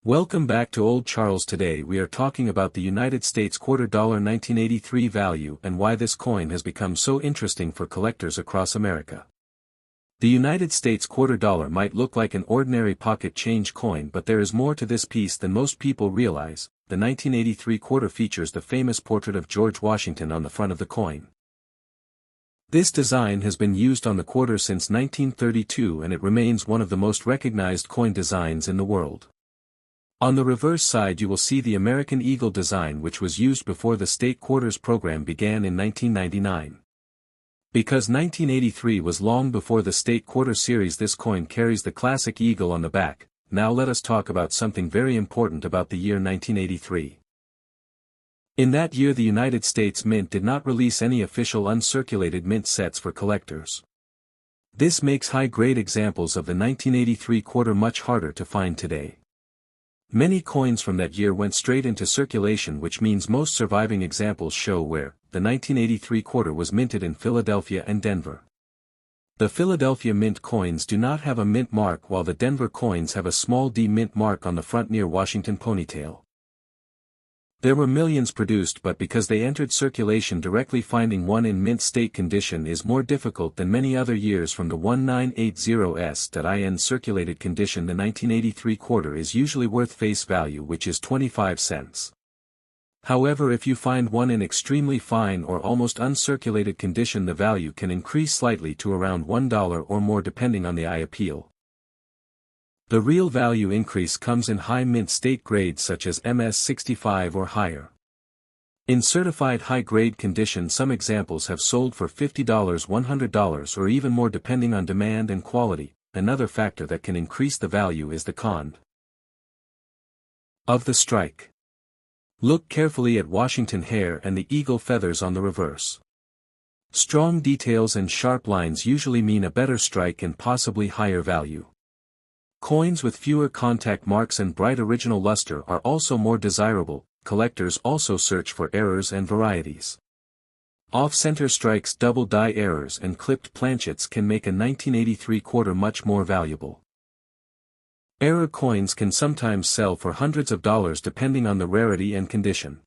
Welcome back to Old Charles. Today we are talking about the United States quarter dollar 1983 value and why this coin has become so interesting for collectors across America. The United States quarter dollar might look like an ordinary pocket change coin, but there is more to this piece than most people realize. The 1983 quarter features the famous portrait of George Washington on the front of the coin. This design has been used on the quarter since 1932 and it remains one of the most recognized coin designs in the world. On the reverse side you will see the American Eagle design, which was used before the state quarters program began in 1999. Because 1983 was long before the state quarter series, this coin carries the classic eagle on the back. Now let us talk about something very important about the year 1983. In that year the United States Mint did not release any official uncirculated mint sets for collectors. This makes high-grade examples of the 1983 quarter much harder to find today. Many coins from that year went straight into circulation, which means most surviving examples show where the 1983 quarter was minted in Philadelphia and Denver. The Philadelphia mint coins do not have a mint mark, while the Denver coins have a small D mint mark on the front near Washington ponytail. There were millions produced, but because they entered circulation directly, finding one in mint state condition is more difficult than many other years. From the 1980s.in circulated condition, the 1983 quarter is usually worth face value, which is 25 cents. However, if you find one in extremely fine or almost uncirculated condition, the value can increase slightly to around $1 or more depending on the eye appeal. The real value increase comes in high mint state grades such as MS65 or higher. In certified high-grade condition, some examples have sold for $50, $100 or even more depending on demand and quality. Another factor that can increase the value is the kind of the strike. Look carefully at Washington hair and the eagle feathers on the reverse. Strong details and sharp lines usually mean a better strike and possibly higher value. Coins with fewer contact marks and bright original luster are also more desirable. Collectors also search for errors and varieties. Off-center strikes, double die errors and clipped planchets can make a 1983 quarter much more valuable. Error coins can sometimes sell for hundreds of dollars depending on the rarity and condition.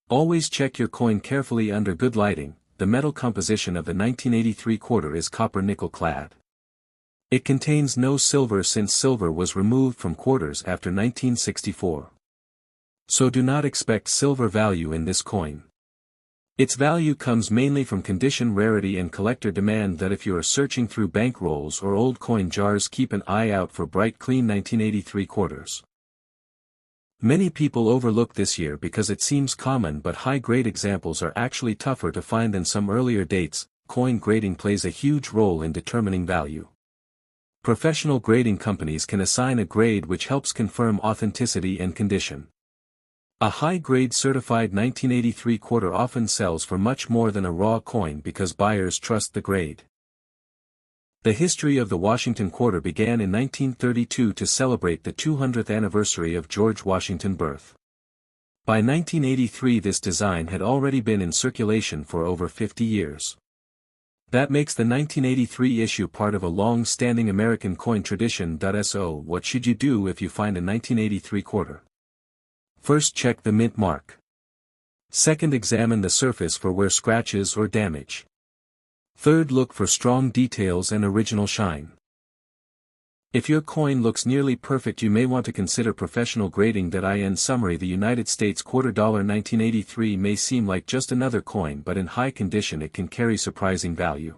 Always check your coin carefully under good lighting. The metal composition of the 1983 quarter is copper nickel clad. It contains no silver since silver was removed from quarters after 1964. So do not expect silver value in this coin. Its value comes mainly from condition, rarity and collector demand. That if you are searching through bank rolls or old coin jars, keep an eye out for bright clean 1983 quarters. Many people overlook this year because it seems common, but high-grade examples are actually tougher to find than some earlier dates. Coin grading plays a huge role in determining value. Professional grading companies can assign a grade which helps confirm authenticity and condition. A high-grade certified 1983 quarter often sells for much more than a raw coin because buyers trust the grade. The history of the Washington quarter began in 1932 to celebrate the 200th anniversary of George Washington's birth. By 1983 this design had already been in circulation for over 50 years. That makes the 1983 issue part of a long-standing American coin tradition. So, what should you do if you find a 1983 quarter? First, check the mint mark. Second, examine the surface for wear, scratches or damage. Third, look for strong details and original shine. If your coin looks nearly perfect, you may want to consider professional grading. In summary, the United States quarter dollar 1983 may seem like just another coin, but in high condition it can carry surprising value.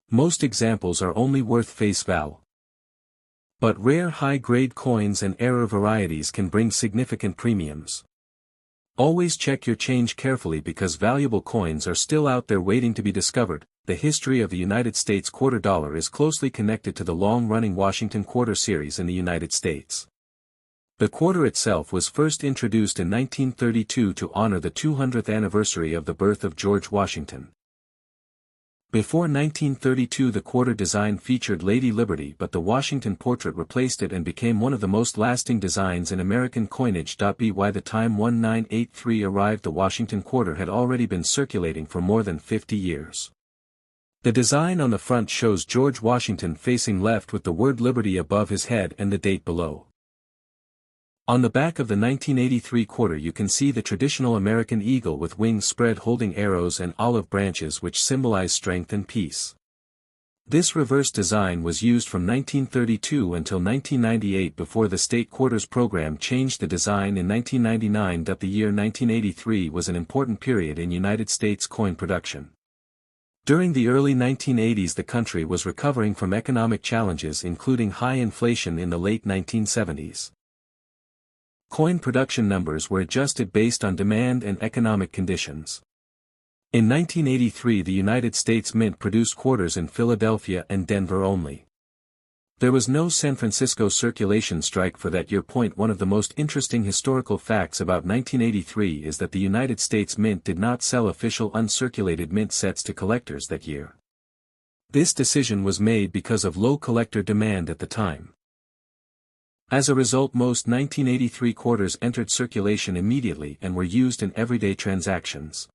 Most examples are only worth face value. But rare high-grade coins and error varieties can bring significant premiums. Always check your change carefully because valuable coins are still out there waiting to be discovered. The history of the United States quarter dollar is closely connected to the long-running Washington quarter series in the United States. The quarter itself was first introduced in 1932 to honor the 200th anniversary of the birth of George Washington. Before 1932 the quarter design featured Lady Liberty, but the Washington portrait replaced it and became one of the most lasting designs in American coinage. By the time 1983 arrived, the Washington quarter had already been circulating for more than 50 years. The design on the front shows George Washington facing left with the word Liberty above his head and the date below. On the back of the 1983 quarter you can see the traditional American eagle with wings spread holding arrows and olive branches which symbolize strength and peace. This reverse design was used from 1932 until 1998 before the State Quarters program changed the design in 1999. The year 1983 was an important period in United States coin production. During the early 1980s the country was recovering from economic challenges including high inflation in the late 1970s. Coin production numbers were adjusted based on demand and economic conditions. In 1983 the United States Mint produced quarters in Philadelphia and Denver only. There was no San Francisco circulation strike for that year. One of the most interesting historical facts about 1983 is that the United States Mint did not sell official uncirculated mint sets to collectors that year. This decision was made because of low collector demand at the time. As a result, most 1983 quarters entered circulation immediately and were used in everyday transactions.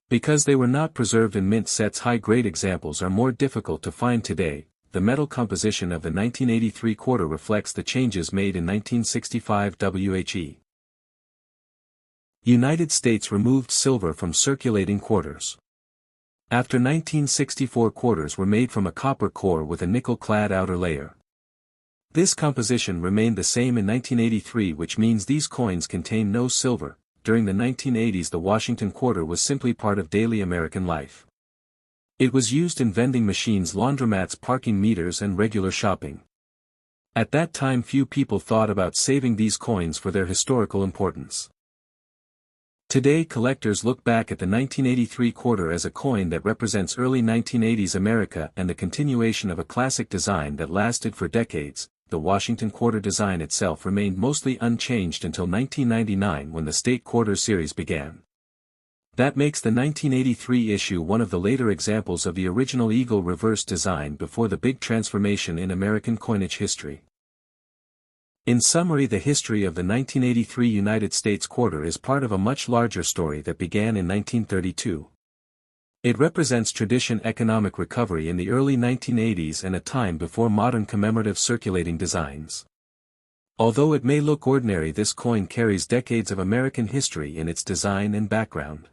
Because they were not preserved in mint sets, high-grade examples are more difficult to find today. The metal composition of the 1983 quarter reflects the changes made in 1965 WHE. United States removed silver from circulating quarters. After 1964 quarters were made from a copper core with a nickel-clad outer layer. This composition remained the same in 1983, which means these coins contain no silver. During the 1980s the Washington quarter was simply part of daily American life. It was used in vending machines, laundromats, parking meters and regular shopping. At that time few people thought about saving these coins for their historical importance. Today collectors look back at the 1983 quarter as a coin that represents early 1980s America and the continuation of a classic design that lasted for decades. The Washington quarter design itself remained mostly unchanged until 1999 when the State Quarters series began. That makes the 1983 issue one of the later examples of the original eagle reverse design before the big transformation in American coinage history. In summary, the history of the 1983 United States quarter is part of a much larger story that began in 1932. It represents tradition, economic recovery in the early 1980s and a time before modern commemorative circulating designs. Although it may look ordinary, this coin carries decades of American history in its design and background.